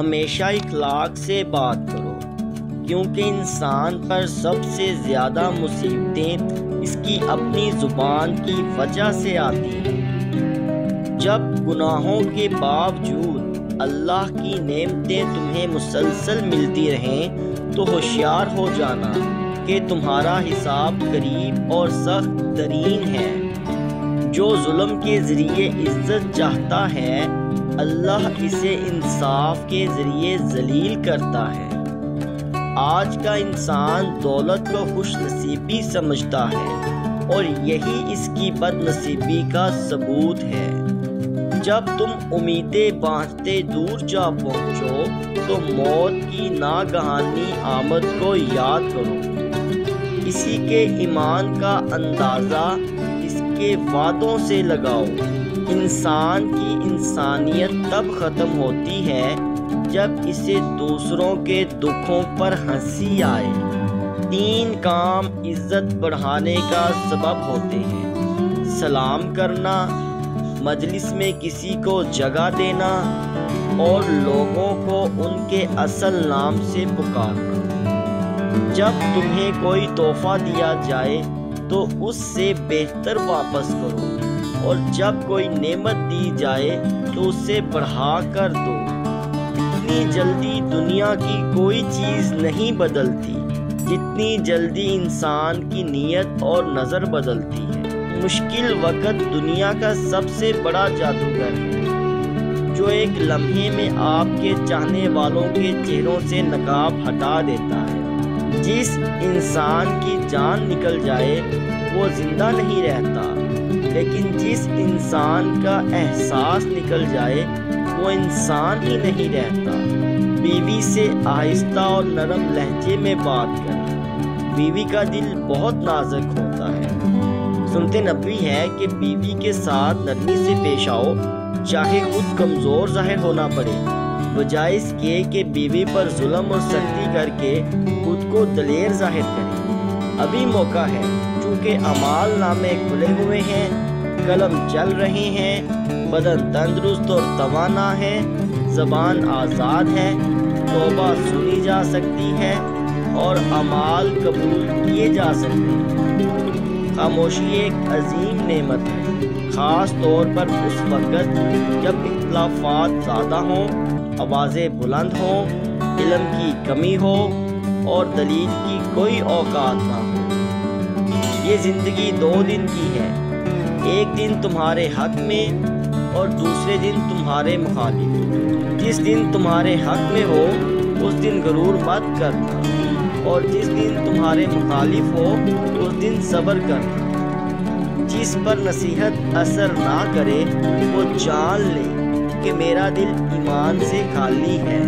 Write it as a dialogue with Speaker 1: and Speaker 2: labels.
Speaker 1: ہمیشہ اخلاق سے بات کرو، کیونکہ انسان پر سب سے زیادہ مصیبتیں اس کی اپنی زبان کی وجہ سے آتی ہیں۔ جب گناہوں کے باوجود اللہ کی نعمتیں تمہیں مسلسل ملتی رہیں تو ہوشیار ہو جانا کہ تمہارا حساب قریب اور سخت ترین ہے۔ جو ظلم کے ذریعے عزت چاہتا ہے، اللہ اسے انصاف کے ذریعے ذلیل کرتا ہے۔ آج کا انسان دولت کو خوش نصیبی سمجھتا ہے اور یہی اس کی بد نصیبی کا ثبوت ہے۔ جب تم امیدیں باندھتے دور جا پہنچو تو موت کی ناگہانی آمد کو یاد کرو۔ کسی کے ایمان کا اندازہ اس کے وعدوں سے لگاؤ۔ انسان کی انسانیت تب ختم ہوتی ہے جب اسے دوسروں کے دکھوں پر ہنسی آئے۔ 3 کام عزت بڑھانے کا سبب ہوتے ہیں: سلام کرنا، مجلس میں کسی کو جگہ دینا اور لوگوں کو ان کے اصل نام سے پکارنا۔ جب تمہیں کوئی تحفہ دیا جائے تو اس سے بہتر واپس کرو، اور جب کوئی نعمت دی جائے تو اسے بڑھا کر دو۔ اتنی جلدی دنیا کی کوئی چیز نہیں بدلتی جتنی جلدی انسان کی نیت اور نظر بدلتی ہے۔ مشکل وقت دنیا کا سب سے بڑا جادوگر ہے، جو ایک لمحے میں آپ کے چاہنے والوں کے چہروں سے نقاب ہٹا دیتا ہے۔ جس انسان کی جان نکل جائے وہ زندہ نہیں رہتا، لیکن جس انسان کا احساس نکل جائے وہ انسان ہی نہیں رہتا۔ بیوی سے آہستہ اور نرم لہجے میں بات کریں۔ بیوی کا دل بہت نازک ہوتا ہے۔ سنت نبوی ہے کہ بیوی کے ساتھ نرمی سے پیش آؤ، چاہے خود کمزور ظاہر ہونا پڑے، بجائے اس کے کہ بیوی پر ظلم اور سختی کر کے خود کو دلیر ظاہر کرے۔ ابھی موقع ہے، چونکہ اعمال نامے کھلے ہوئے ہیں، قلم چل رہے ہیں، بدن تندرست اور توانا ہے، زبان آزاد ہے، توبہ سنی جا سکتی ہے اور اعمال قبول کیے جا سکتے ہیں۔ خاموشی ایک عظیم نعمت ہے، خاص طور پر اس وقت جب اختلافات زیادہ ہوں، آوازیں بلند ہوں، علم کی کمی ہو اور دلیل کی کوئی اوقات نہ ہو۔ یہ زندگی 2 دن کی ہے، ایک دن تمہارے حق میں اور دوسرے دن تمہارے مخالف۔ جس دن تمہارے حق میں ہو اس دن غرور مت کرنا، اور جس دن تمہارے مخالف ہو اس دن صبر کرنا۔ جس پر نصیحت اثر نہ کرے وہ جان لے کہ میرا دل ایمان سے خالی ہے۔